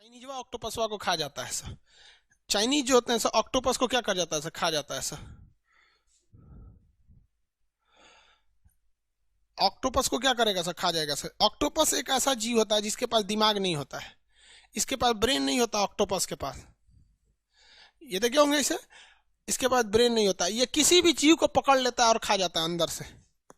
Chinese वो ऑक्टोपसवा को खा जाता है सर। चाइनीज जो होते हैं सर ऑक्टोपस को क्या कर जाता है सर, खा जाता है सर। ऑक्टोपस को क्या करेगा सर, खा जाएगा सर। ऑक्टोपस एक ऐसा जीव होता है जिसके पास दिमाग नहीं होता है, इसके पास ब्रेन नहीं होता ऑक्टोपस के पास। ये देखे होंगे इसे, इसके पास ब्रेन नहीं होता। ये किसी भी जीव को पकड़ लेता है और खा जाता है अंदर से।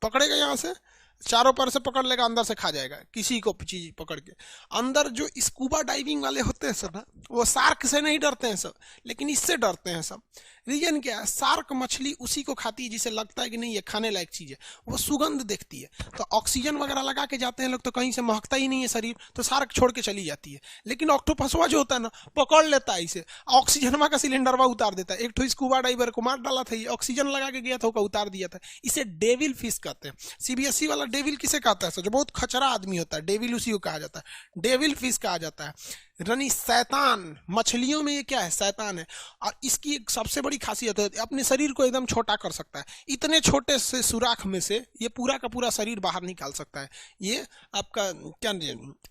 पकड़ेगा यहाँ से, चारों पर से पकड़ लेगा, अंदर से खा जाएगा किसी को चीज पकड़ के। अंदर जो स्कूबा डाइविंग वाले होते हैं सब ना, वो शार्क से नहीं डरते हैं सब, लेकिन इससे डरते हैं सब। रीजन क्या है, शार्क मछली उसी को खाती है जिसे लगता है कि नहीं ये खाने लायक चीज है, वो सुगंध देखती है। तो ऑक्सीजन वगैरह लगा के जाते हैं लोग, तो कहीं से महकता ही नहीं है शरीर, तो शार्क छोड़ के चली जाती है। लेकिन ऑक्टोपसवा जो होता है ना, पकड़ लेता है इसे, ऑक्सीजनवा का सिलेंडरवा उतार देता है। एक तो स्कूबा डाइवर को मार डाला था, ये ऑक्सीजन लगा के गया था, उसका उतार दिया था। इसे डेविल फिश कहते हैं। सीबीएसई वाला डेविल किसे कहता है सर, जो बहुत खचरा आदमी होता है, डेविल उसी को कहा जाता है, डेविल फिश कहा जाता है। रनी शैतान, मछलियों में ये क्या है, शैतान है। और इसकी एक सबसे बड़ी खासियत है, अपने शरीर को एकदम छोटा कर सकता है। इतने छोटे से सुराख में से ये पूरा का पूरा शरीर बाहर निकाल सकता है। ये आपका क्या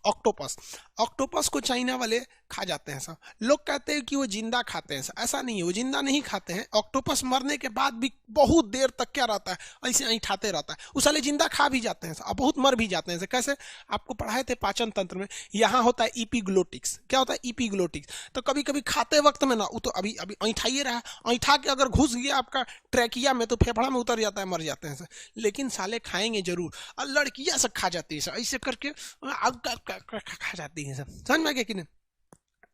ऑक्टोपस। ऑक्टोपस को चाइना वाले खा जाते हैं सब। लोग कहते हैं कि वो जिंदा खाते हैं, ऐसा नहीं है, वो जिंदा नहीं खाते हैं। ऑक्टोपस मरने के बाद भी बहुत देर तक क्या रहता है, ऐसे ऐठाते रहता है। उस वाले जिंदा खा भी जाते हैं और बहुत मर भी जाते हैं। कैसे, आपको पढ़ाए थे पाचन तंत्र में, यहाँ होता है इपीग्लोटिक्स। क्या होता है इपीग्लोटिक्स, तो कभी कभी खाते वक्त में ना, वो तो अभी अभी ऐठाइए रहा, ऐठा के अगर घुस गया आपका ट्रैकिया में तो फेफड़ा में उतर जाता है, मर जाते हैं सर। लेकिन साले खाएंगे जरूर, और लड़कियां सब खा जाती है सर, ऐसे करके खा जाती है सर। समझ में आ गया कि नहीं,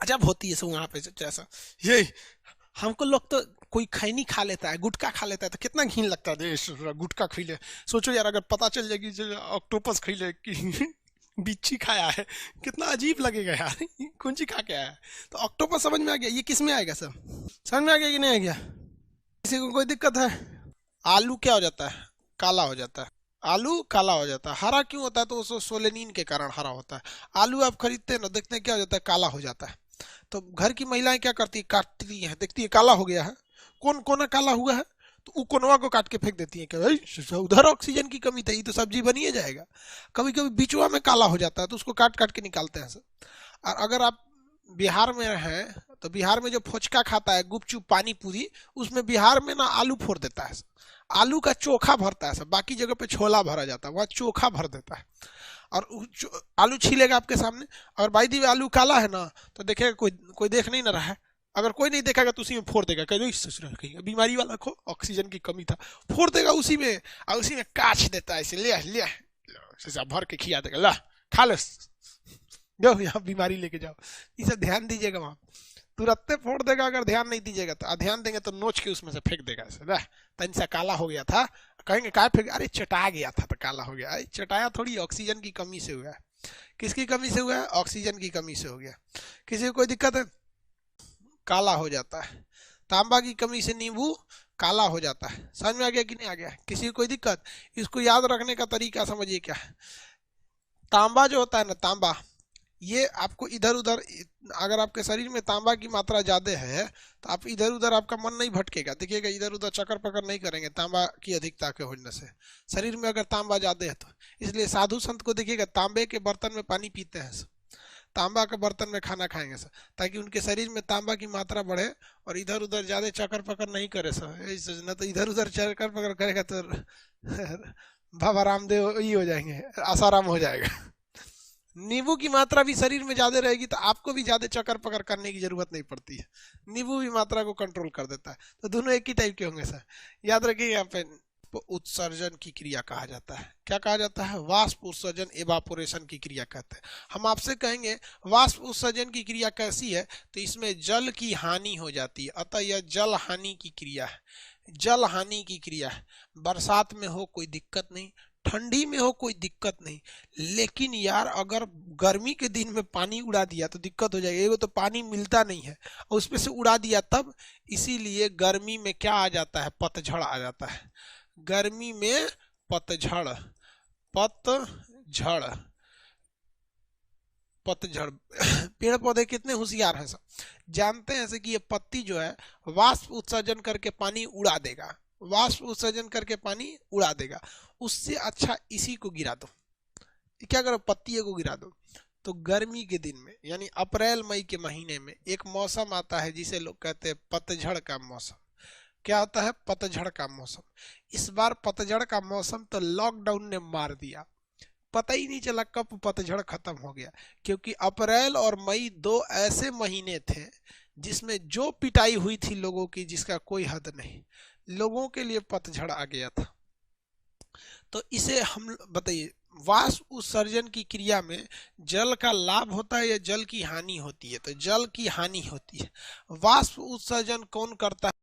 अजब होती है सब वहां पे जैसा। ये हमको लोग तो कोई खैनी खा लेता है, गुटखा खा लेता है, तो कितना घिन लगता है गुटखा खिले। सोचो यार, अगर पता चल जाएगी ऑक्टोपस खिले कि बिच्छी खाया है, कितना अजीब लगेगा यार, कौन सी खा के आया है। तो ऑक्टोपस समझ में आ गया, ये किस में आएगा सब, समझ में आ गया कि नहीं आ गया, किसी को कोई दिक्कत है। आलू क्या हो जाता है, काला हो जाता है। आलू काला हो जाता है, हरा क्यों होता है, तो उसको सोलेनिन के कारण हरा होता है। आलू आप खरीदते हैं ना, देखते हैं क्या हो जाता है, काला हो जाता है। तो घर की महिलाएं क्या करती है, काटती है, देखती है काला हो गया है, कौन कोना काला हुआ है, तो वो कोनवा को काट के फेंक देती है कि उधर ऑक्सीजन की कमी थी, तो सब्जी बनिए जाएगा। कभी कभी बिचवा में काला हो जाता है, तो उसको काट काट के निकालते हैं सर। और अगर आप बिहार में हैं, तो बिहार में जो फोचका खाता है, गुपचुप, पानी पूरी, उसमें बिहार में ना आलू फोड़ देता है, आलू का चोखा भरता है सब। बाकी जगह पे छोला भरा जाता है, वहाँ चोखा भर देता है। और आलू छीलेगा आपके सामने, और भाई दी आलू काला है ना, तो देखेगा कोई कोई देख नहीं ना रहा है, अगर कोई नहीं देखेगा तो उसी में फोड़ देगा, कहीं बीमारी वाला खो, ऑक्सीजन की कमी था, फोड़ देगा उसी में, और उसी में काच देता है, इसे ले ले भर के खिया देगा, ला खा लो, जाओ यहाँ बीमारी लेके जाओ। इसे ध्यान दीजिएगा, वहां तुरंत फोड़ देगा, अगर ध्यान नहीं दीजिएगा तो, ध्यान देंगे तो नोच के उसमें से फेंक देगा इसे। तन सा काला हो गया था, कहेंगे क्या फेंक, अरे चटा गया था तो काला हो गया। अरे चटाया थोड़ी, ऑक्सीजन की कमी से हुआ है। किसकी कमी से हुआ है, ऑक्सीजन की कमी से हो गया। किसी को कोई दिक्कत है, काला हो जाता है। तांबा की कमी से नींबू काला हो जाता है। समझ में आ गया कि नहीं आ गया, किसी को कोई दिक्कत। इसको याद रखने का तरीका समझिए क्या है। तांबा जो होता है ना, तांबा, ये आपको इधर उधर, अगर आपके शरीर में तांबा की मात्रा ज्यादा है तो आप इधर उधर, आपका मन नहीं भटकेगा, देखिएगा इधर उधर चक्कर पकड़ नहीं करेंगे तांबा की अधिकता के होने से। शरीर में अगर तांबा ज्यादा है तो, इसलिए साधु संत को देखिएगा तांबे के बर्तन में पानी पीते हैं, तांबा के बर्तन में खाना खाएंगे सर, ताकि उनके शरीर में तांबा की मात्रा बढ़े और इधर उधर ज्यादा चक्कर पकड़ नहीं करे सर। न तो इधर उधर चक्कर पकड़ करेगा तो बाबा रामदेव ही हो जाएंगे, आसाराम हो जाएगा। नींबू की मात्रा भी शरीर में ज्यादा रहेगी तो आपको भी ज्यादा चक्कर पकड़ करने की जरूरत नहीं पड़ती है, नींबू भी मात्रा को कंट्रोल कर देता है। तो दोनों एक ही टाइप के होंगे सर, याद रखिए। यहाँ पे उत्सर्जन की क्रिया कहा जाता है, क्या कहा जाता है, वाष्प उत्सर्जन, एवापोरेशन की क्रिया कहते हैं। हम आपसे कहेंगे वाष्प उत्सर्जन की क्रिया कैसी है, तो इसमें जल की हानि हो जाती है, अतः यह जल हानि की क्रिया है, जल हानि की क्रिया है। बरसात में हो कोई दिक्कत नहीं, ठंडी में हो कोई दिक्कत नहीं, लेकिन यार अगर गर्मी के दिन में पानी उड़ा दिया तो दिक्कत हो जाएगी। एगो तो पानी मिलता नहीं है और उसमें से उड़ा दिया तब, इसीलिए गर्मी में क्या आ जाता है, पतझड़ आ जाता है। गर्मी में पतझड़, पतझड़, पतझड़। पेड़ पौधे कितने होशियार हैं सब, जानते हैं कि ये पत्ती जो है वाष्प उत्सर्जन करके पानी उड़ा देगा, वाष्प उत्सर्जन करके पानी उड़ा देगा। उससे अच्छा इसी को गिरा दो, क्या करो, पत्ती को गिरा दो, तो गर्मी के दिन में यानी अप्रैल मई के महीने में एक मौसम आता है जिसे लोग कहते हैं पतझड़ का मौसम। क्या होता है? पतझड़ का मौसम। इस बार पतझड़ का मौसम तो लॉकडाउन ने मार दिया, पता ही नहीं चला कब पतझड़ खत्म हो गया, क्योंकि अप्रैल और मई दो ऐसे महीने थे जिसमें जो पिटाई हुई थी लोगों की जिसका कोई हद नहीं। लोगों के लिए पतझड़ आ गया था। तो इसे हम बताइए, वाष्प उत्सर्जन की क्रिया में जल का लाभ होता है या जल की हानि होती है? तो जल की हानि होती है। वाष्प उत्सर्जन कौन करता है?